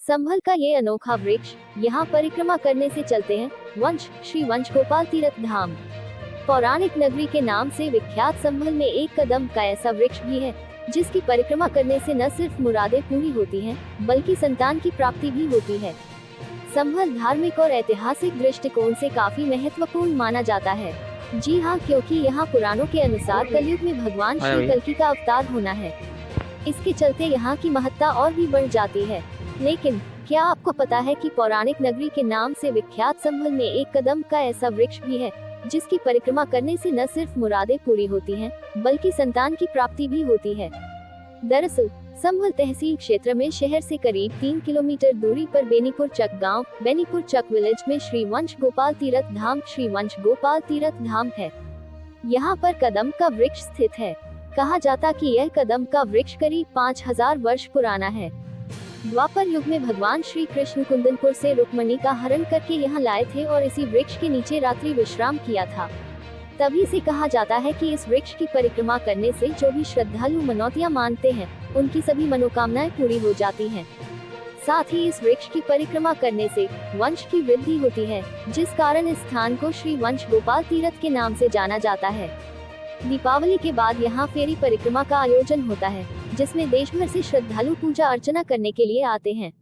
संभल का ये अनोखा वृक्ष यहाँ परिक्रमा करने से चलते हैं वंश श्री वंश गोपाल तीर्थ धाम। पौराणिक नगरी के नाम से विख्यात संभल में एक कदम का ऐसा वृक्ष भी है जिसकी परिक्रमा करने से न सिर्फ मुरादें पूरी होती हैं, बल्कि संतान की प्राप्ति भी होती है। संभल धार्मिक और ऐतिहासिक दृष्टिकोण से काफी महत्वपूर्ण माना जाता है। जी हाँ, क्योंकि यहाँ पुराणों के अनुसार कलयुग में भगवान श्री कल्कि का अवतार होना है। इसके चलते यहाँ की महत्ता और भी बढ़ जाती है। लेकिन क्या आपको पता है कि पौराणिक नगरी के नाम से विख्यात संभल में एक कदम का ऐसा वृक्ष भी है जिसकी परिक्रमा करने से न सिर्फ मुरादें पूरी होती हैं, बल्कि संतान की प्राप्ति भी होती है। दरअसल संभल तहसील क्षेत्र में शहर से करीब 3 किलोमीटर दूरी पर बेनीपुर चक गांव, बेनीपुर चक विलेज में श्री वंश गोपाल तीर्थ धाम, श्री वंश गोपाल तीर्थ धाम है। यहाँ पर कदम का वृक्ष स्थित है। कहा जाता कि यह कदम का वृक्ष करीब 5000 वर्ष पुराना है। द्वापर युग में भगवान श्री कृष्ण कुंदनपुर से रुक्मणी का हरण करके यहाँ लाए थे और इसी वृक्ष के नीचे रात्रि विश्राम किया था। तभी से कहा जाता है कि इस वृक्ष की परिक्रमा करने से जो भी श्रद्धालु मनौतियां मानते हैं, उनकी सभी मनोकामनाएं पूरी हो जाती हैं। साथ ही इस वृक्ष की परिक्रमा करने से वंश की वृद्धि होती है, जिस कारण इस स्थान को श्री वंश गोपाल तीर्थ के नाम से जाना जाता है। दीपावली के बाद यहाँ फेरी परिक्रमा का आयोजन होता है, जिसमें देश भर से श्रद्धालु पूजा अर्चना करने के लिए आते हैं।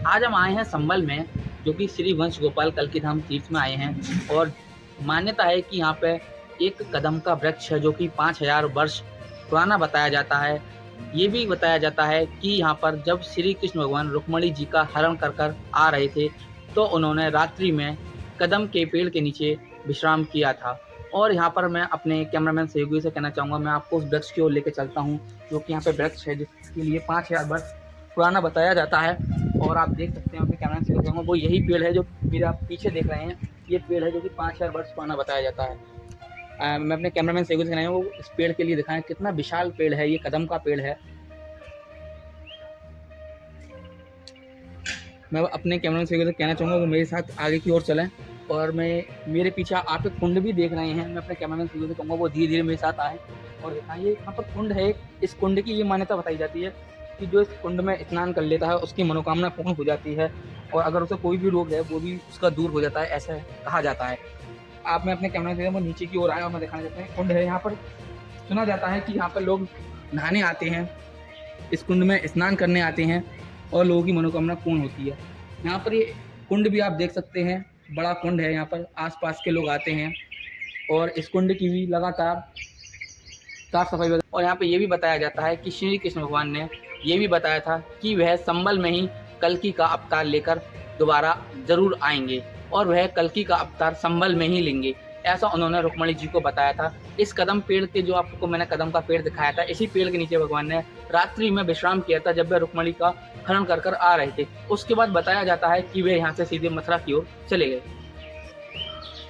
आज हम आए हैं संभल में, जो कि श्री वंश गोपाल कल्कि धाम तीर्थ में आए हैं। और मान्यता है कि यहाँ पे एक कदम का वृक्ष है जो कि 5000 वर्ष पुराना बताया जाता है। ये भी बताया जाता है कि यहाँ पर जब श्री कृष्ण भगवान रुक्मणी जी का हरण कर आ रहे थे, तो उन्होंने रात्रि में कदम के पेड़ के नीचे विश्राम किया था। और यहाँ पर मैं अपने कैमरामैन सहयोगी से कहना चाहूँगा, मैं आपको उस वृक्ष की ओर लेकर चलता हूँ, जो कि यहाँ पे वृक्ष है जिसके लिए 5000 वर्ष पुराना बताया जाता है। और आप देख सकते हैं अपने कैमरा से दिखाऊंगा, वो यही पेड़ है जो मेरे आप पीछे देख रहे हैं। ये पेड़ है जो कि 5000 वर्ष पुराना बताया जाता है। मैं अपने कैमरामैन से दिखाना है, वो इस पेड़ के लिए दिखाएं कितना विशाल पेड़ है। ये कदम का पेड़ है। मैं अपने कैमरामैन से कहना चाहूँगा वो मेरे साथ आगे की ओर चलें। और मेरे पीछे आप एक कुंड भी देख रहे हैं। मैं अपने कैमरामैन से कहूँगा वो धीरे धीरे मेरे साथ आए और दिखाइए। यहाँ पर कुंड है। इस कुंड की ये मान्यता बताई जाती है कि जो इस कुंड में स्नान कर लेता है उसकी मनोकामना पूर्ण हो जाती है, और अगर उसे कोई भी रोग है वो भी उसका दूर हो जाता है, ऐसा कहा जाता है। आप मैं अपने कैमरा से वो नीचे की ओर आए और मैं दिखाना चाहते हैं कुंड है। यहाँ पर सुना जाता है कि यहाँ पर लोग नहाने आते हैं, इस कुंड में स्नान करने आते हैं और लोगों की मनोकामना पूर्ण होती है। यहाँ पर ये कुंड भी आप देख सकते हैं, बड़ा कुंड है। यहाँ पर आसपास के लोग आते हैं और इस कुंड की भी लगातार साफ सफाई। और यहाँ पे ये भी बताया जाता है कि श्री कृष्ण भगवान ने ये भी बताया था कि वह संभल में ही कल्कि का अवतार लेकर दोबारा जरूर आएंगे और वह कल्कि का अवतार संभल में ही लेंगे। ऐसा उन्होंने रुक्मणी जी को बताया था। इस कदम पेड़ के, जो आपको मैंने कदम का पेड़ दिखाया था, इसी पेड़ के नीचे भगवान ने रात्रि में विश्राम किया था जब वे रुक्मणी का हरण कर कर आ रहे थे। उसके बाद बताया जाता है कि वे यहाँ से सीधे मथुरा की ओर चले गए।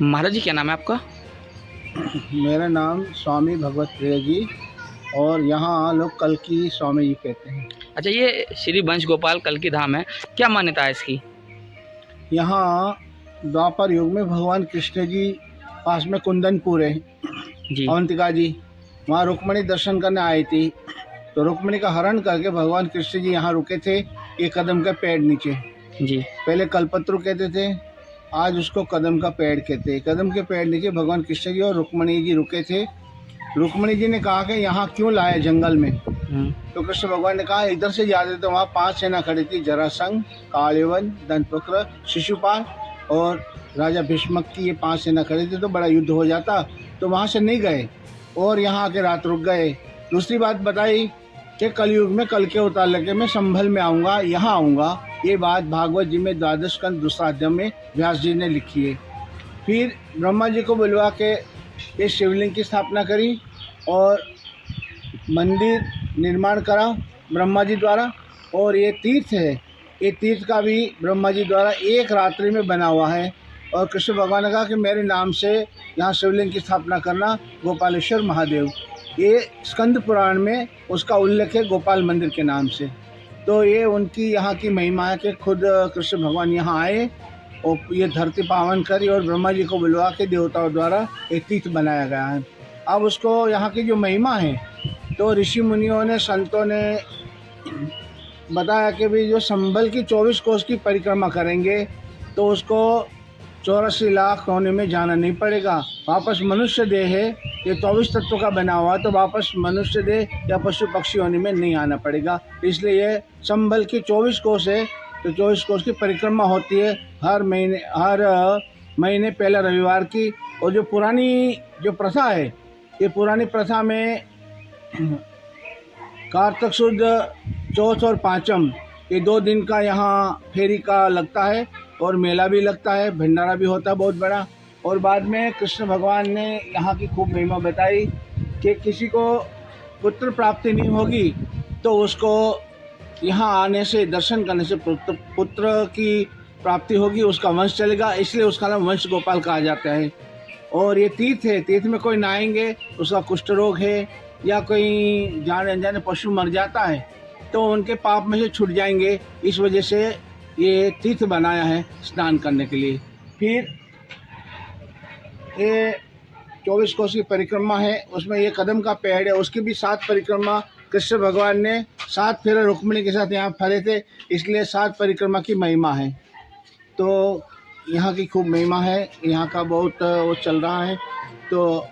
महाराज जी, क्या नाम है आपका? मेरा नाम स्वामी भगवत प्रिय जी, और यहाँ लोग कल्की स्वामी जी कहते हैं। अच्छा, ये श्री वंश गोपाल कल्की धाम है, क्या मान्यता है इसकी? यहाँ द्वापर युग में भगवान कृष्ण जी पास में कुंदनपुर है जी अवंतिका जी, वहाँ रुक्मणी दर्शन करने आई थी। तो रुक्मणी का हरण करके भगवान कृष्ण जी यहाँ रुके थे, एक कदम के पेड़ नीचे। जी। पहले कल्पत्रु कहते थे, आज उसको कदम का पेड़ कहते हैं। कदम के पेड़ नीचे भगवान कृष्ण जी और रुक्मणी जी रुके थे। रुक्मणी जी ने कहा कि यहाँ क्यों लाए जंगल में? तो कृष्ण भगवान ने कहा इधर से जाते तो वहाँ 5 सेना खड़ी थी, जरासंध, कालिवन, दंतवक्र, शिशुपाल और राजा भीष्मक की, ये 5 सेना खड़ी थी, तो बड़ा युद्ध हो जाता। तो वहाँ से नहीं गए और यहाँ आके रात रुक गए। दूसरी बात बताई कि कलयुग में कल के अवतार लेके मैं संभल में आऊँगा, यहाँ आऊँगा। ये बात भागवत जी में 12 स्कंद दूसरा अध्याय में व्यास जी ने लिखी है। फिर ब्रह्मा जी को बुलवा के ये शिवलिंग की स्थापना करी और मंदिर निर्माण करा ब्रह्मा जी द्वारा। और ये तीर्थ है, ये तीर्थ का भी ब्रह्मा जी द्वारा एक रात्रि में बना हुआ है। और कृष्ण भगवान ने कहा कि मेरे नाम से यहाँ शिवलिंग की स्थापना करना, गोपालेश्वर महादेव। ये स्कंद पुराण में उसका उल्लेख है गोपाल मंदिर के नाम से। तो ये उनकी यहाँ की महिमा है कि खुद कृष्ण भगवान यहाँ आए और ये धरती पावन करी और ब्रह्मा जी को बुलवा के देवताओं द्वारा एक तीर्थ बनाया गया है। अब उसको यहाँ की जो महिमा है, तो ऋषि मुनियों ने, संतों ने बताया कि भाई जो संभल की 24 कोस की परिक्रमा करेंगे तो उसको 84 लाख होने में जाना नहीं पड़ेगा। वापस मनुष्य देह है, ये 24 तत्वों का बना हुआ, तो वापस मनुष्य देह या पशु पक्षी होने में नहीं आना पड़ेगा। इसलिए ये संभल की 24 कोस है, तो 24 कोस की परिक्रमा होती है हर महीने पहला रविवार की। और जो पुरानी जो प्रथा है, ये पुरानी प्रथा में कार्तिक शुद्ध चौथ और पाँचम, ये 2 दिन का यहाँ फेरी का लगता है और मेला भी लगता है, भंडारा भी होता है बहुत बड़ा। और बाद में कृष्ण भगवान ने यहाँ की खूब महिमा बताई कि किसी को पुत्र प्राप्ति नहीं होगी तो उसको यहाँ आने से, दर्शन करने से पुत्र की प्राप्ति होगी, उसका वंश चलेगा। इसलिए उसका नाम वंश गोपाल कहा जाता है। और ये तीर्थ है, तीर्थ में कोई नहाएंगे, उसका कुष्ठ रोग है या कोई जाने अनजाने पशु मर जाता है तो उनके पाप में से छूट जाएंगे। इस वजह से ये तीर्थ बनाया है स्नान करने के लिए। फिर ये 24 कोस की परिक्रमा है, उसमें ये कदम का पेड़ है, उसकी भी 7 परिक्रमा कृष्ण भगवान ने 7 फेरे रुक्मिणी के साथ यहाँ फरे थे, इसलिए 7 परिक्रमा की महिमा है। तो यहाँ की खूब महिमा है, यहाँ का बहुत वो चल रहा है। तो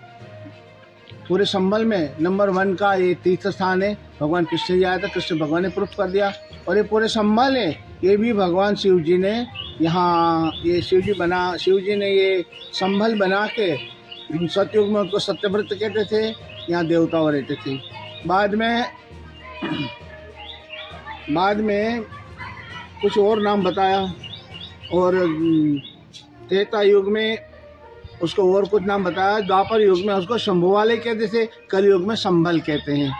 पूरे संभल में नंबर 1 का ये तीर्थ स्थान है। भगवान कृष्ण जी आया था, कृष्ण भगवान ने प्रूफ कर दिया। और ये पूरे संभल है, ये भी भगवान शिव जी ने यहाँ, ये शिव जी ने ये संभल बना के, सतयुग में उनको सत्यव्रत कहते थे, यहाँ देवताओं रहते थे। बाद में कुछ और नाम बताया और त्रेता युग में उसको और कुछ नाम बताया। द्वापर युग में उसको शंभु वाले कहते थे, कलयुग में संभल कहते हैं।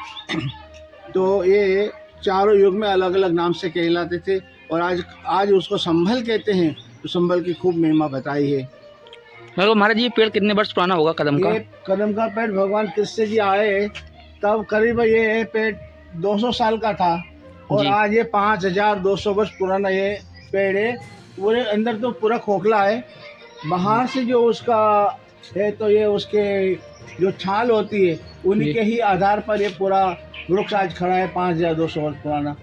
तो ये चारों युग में अलग अलग नाम से कहलाते थे और आज उसको संभल कहते हैं। तो संभल की खूब महिमा बताई है। महाराज, ये पेड़ कितने वर्ष पुराना होगा कदम का? ये कदम का पेड़ भगवान कृष्ण जी आए तब करीब ये पेड़ 200 साल का था और आज ये 5200 वर्ष पुराना ये पेड़ है। पूरे अंदर तो पूरा खोखला है, बाहर से जो उसका है तो ये उसके जो छाल होती है उन्हीं के ही आधार पर ये पूरा वृक्ष आज खड़ा है 5200 वर्ष पुराना।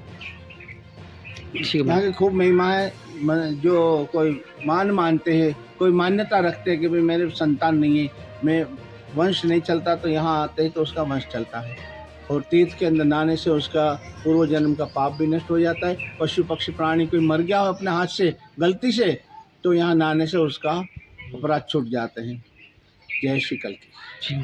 यहाँ की खूब महिमा है। जो कोई मानते हैं, कोई मान्यता रखते हैं कि भाई मेरे संतान नहीं है, मैं वंश नहीं चलता, तो यहाँ आते ही तो उसका वंश चलता है। और तीर्थ के अंदर नहाने से उसका पूर्व जन्म का पाप भी नष्ट हो जाता है। पशु पक्षी प्राणी कोई मर गया हो अपने हाथ से गलती से, तो यहाँ नहाने से उसका अपराध छूट जाते हैं। जय श्री कल्की।